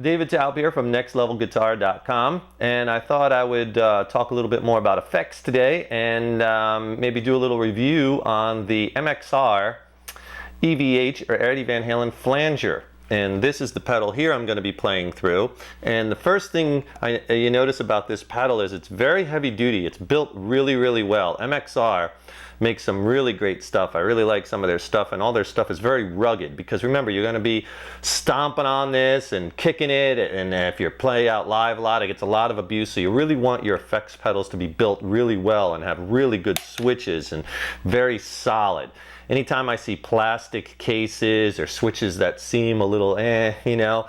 David Taub here from nextlevelguitar.com, and I thought I would talk a little bit more about effects today and maybe do a little review on the MXR EVH or Eddie Van Halen Flanger. And this is the pedal here I'm going to be playing through. And the first thing you notice about this pedal is it's very heavy duty. It's built really, really well. MXR makes some really great stuff. I really like some of their stuff, and all their stuff is very rugged because remember, you're going to be stomping on this and kicking it, and if you play out live a lot, it gets a lot of abuse. So you really want your effects pedals to be built really well and have really good switches and very solid. Anytime I see plastic cases or switches that seem a little you know,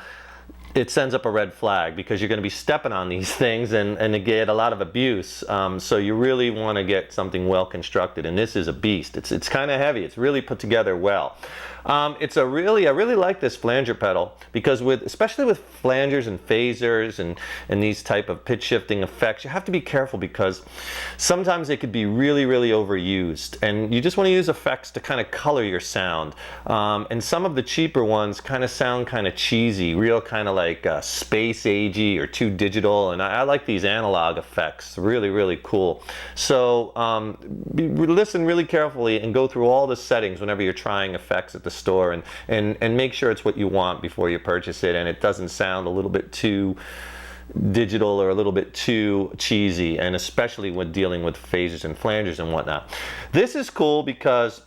it sends up a red flag because you're going to be stepping on these things and they get a lot of abuse. So you really want to get something well constructed, and this is a beast. It's kind of heavy. It's really put together well. I really like this flanger pedal because especially with flangers and phasers and these type of pitch shifting effects, you have to be careful because sometimes they could be really, really overused, and you just want to use effects to kind of color your sound. And some of the cheaper ones kind of sound kind of cheesy, real kind of like space agey or too digital, and I like these analog effects. Really, really cool. So listen really carefully and go through all the settings whenever you're trying effects at the store, and make sure it's what you want before you purchase it, and it doesn't sound a little bit too digital or a little bit too cheesy, and especially when dealing with phasers and flangers and whatnot. This is cool because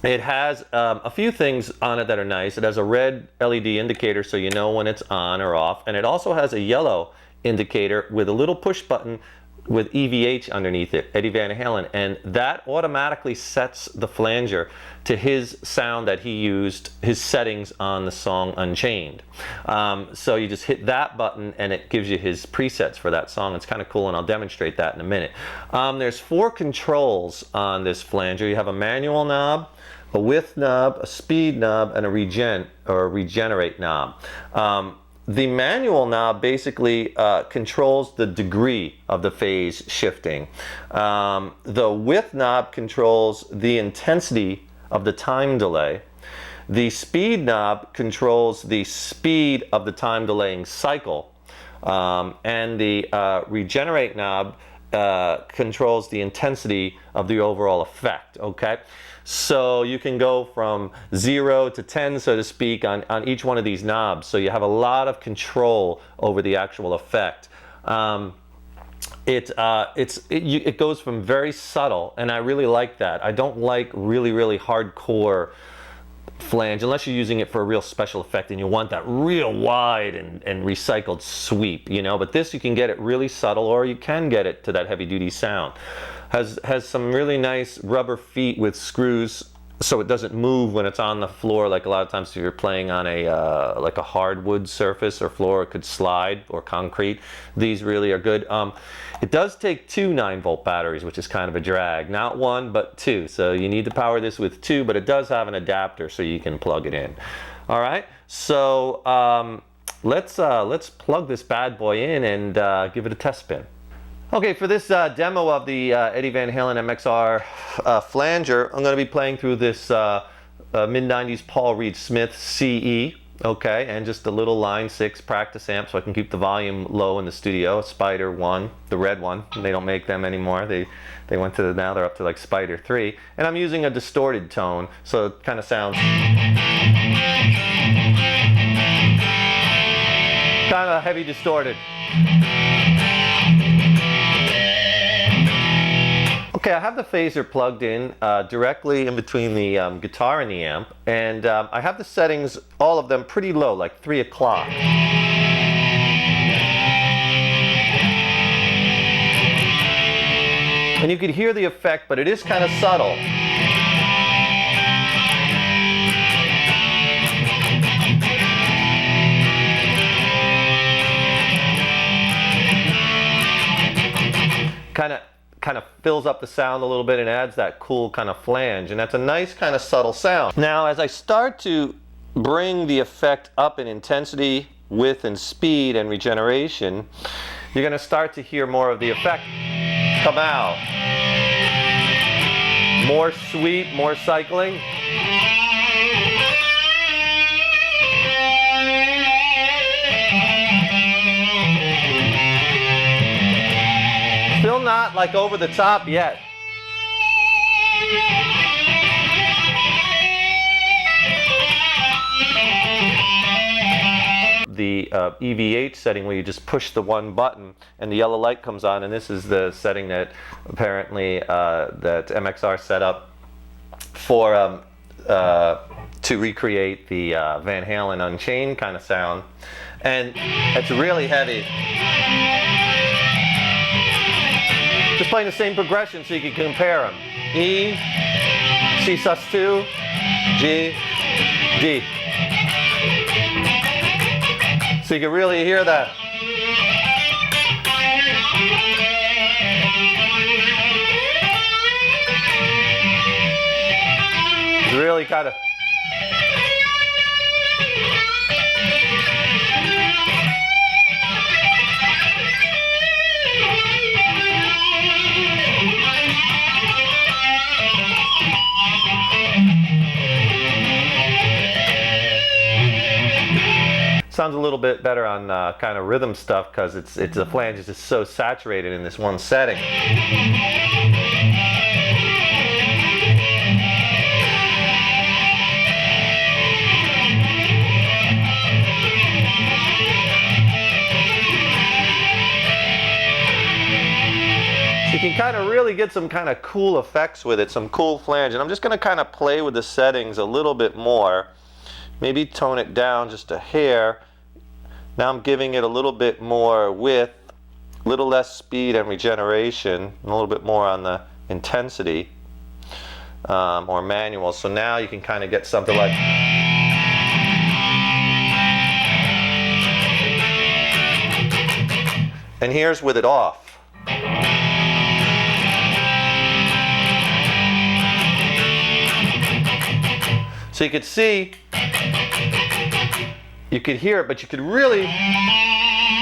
it has a few things on it that are nice. It has a red LED indicator so you know when it's on or off, and it also has a yellow indicator with a little push button with EVH underneath it, Eddie Van Halen, and that automatically sets the flanger to his sound that he used, his settings on the song Unchained. So you just hit that button and it gives you his presets for that song. It's kind of cool, and I'll demonstrate that in a minute. There's 4 controls on this flanger. You have a manual knob, a width knob, a speed knob, and a regenerate knob. The manual knob basically controls the degree of the phase shifting. The width knob controls the intensity of the time delay. The speed knob controls the speed of the time delaying cycle. And the regenerate knob controls the intensity of the overall effect. Okay, so you can go from 0 to 10, so to speak, on each one of these knobs, so you have a lot of control over the actual effect. It goes from very subtle, and I really like that. I don't like really, really hardcore flange unless you're using it for a real special effect and you want that real wide and recycled sweep, you know. But this, you can get it really subtle, or you can get it to that heavy duty sound. Has some really nice rubber feet with screws so it doesn't move when it's on the floor, like a lot of times if you're playing on a like a hardwood surface or floor, it could slide, or concrete. These really are good. It does take 2 9-volt batteries, which is kind of a drag. Not 1, but 2. So you need to power this with 2, but it does have an adapter so you can plug it in. All right, so let's plug this bad boy in and give it a test spin. Okay, for this demo of the Eddie Van Halen MXR Flanger, I'm going to be playing through this mid-90s Paul Reed Smith CE, okay, and just a little line 6 practice amp so I can keep the volume low in the studio. Spider 1, the red one. They don't make them anymore. They went to now they're up to like Spider 3, and I'm using a distorted tone, so it kind of sounds kind of heavy distorted. Okay, I have the phaser plugged in directly in between the guitar and the amp, and I have the settings, all of them, pretty low, like 3 o'clock. And you could hear the effect, but it is kind of subtle. Kind of fills up the sound a little bit and adds that cool kind of flange, and that's a nice kind of subtle sound. Now as I start to bring the effect up in intensity, width, and speed and regeneration, you're going to start to hear more of the effect come out. More sweep, more cycling. not like over the top yet. The EVH setting where you just push the one button and the yellow light comes on, and this is the setting that apparently that MXR set up for to recreate the Van Halen Unchained kind of sound, and it's really heavy. Just playing the same progression so you can compare them. E, C sus2, G, D. So you can really hear that. It's really kind of. Sounds a little bit better on kind of rhythm stuff because the flange is just so saturated in this one setting. So you can kind of really get some kind of cool effects with it, some cool flange. And I'm just going to kind of play with the settings a little bit more. Maybe tone it down just a hair. Now I'm giving it a little bit more width, a little less speed and regeneration, and a little bit more on the intensity or manual. So now you can kind of get something like. And here's with it off. So you could see, you could hear it, but you could really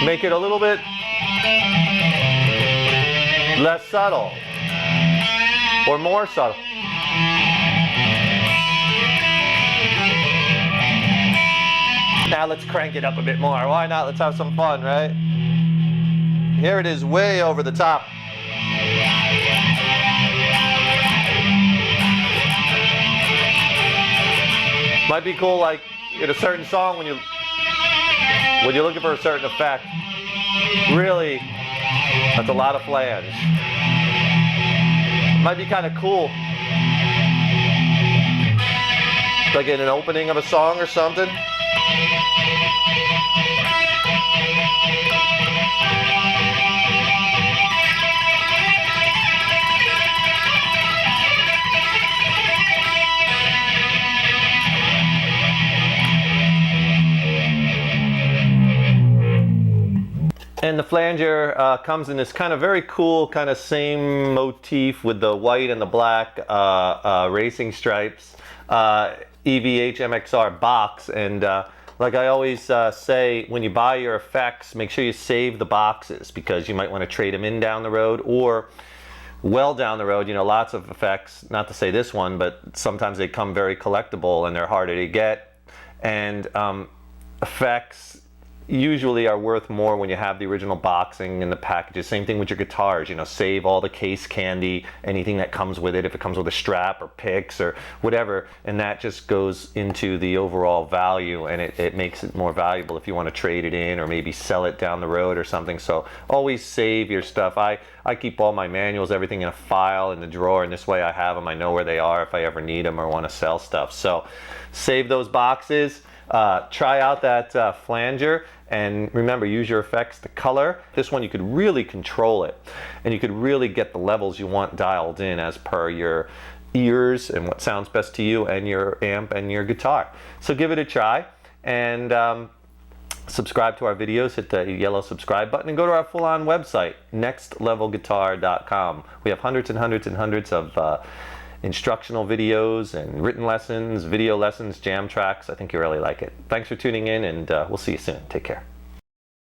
make it a little bit less subtle or more subtle. Now let's crank it up a bit more. Why not? Let's have some fun, right? Here it is way over the top. Might be cool, like in a certain song when you're looking for a certain effect. Really, that's a lot of flange. Might be kind of cool, like in an opening of a song or something. And the flanger comes in this kind of very cool, kind of same motif with the white and the black racing stripes EVH MXR box. And like I always say, when you buy your effects, make sure you save the boxes because you might want to trade them in down the road or well down the road. You know, lots of effects, not to say this one, but sometimes they come very collectible and they're harder to get. And effects usually are worth more when you have the original boxing and the packages. Same thing with your guitars, you know, save all the case candy, anything that comes with it, if it comes with a strap or picks or whatever, and that just goes into the overall value, and it makes it more valuable if you want to trade it in or maybe sell it down the road or something. So always save your stuff. I keep all my manuals, everything in a file in the drawer, and this way I have them, I know where they are if I ever need them or want to sell stuff. So save those boxes. Try out that flanger, and remember, use your effects to color. This one you could really control it, and you could really get the levels you want dialed in as per your ears and what sounds best to you and your amp and your guitar. So give it a try, and subscribe to our videos. Hit the yellow subscribe button and go to our full-on website, nextlevelguitar.com. We have hundreds and hundreds and hundreds of instructional videos and written lessons, video lessons, jam tracks. I think you really like it. Thanks for tuning in, and we'll see you soon. Take care.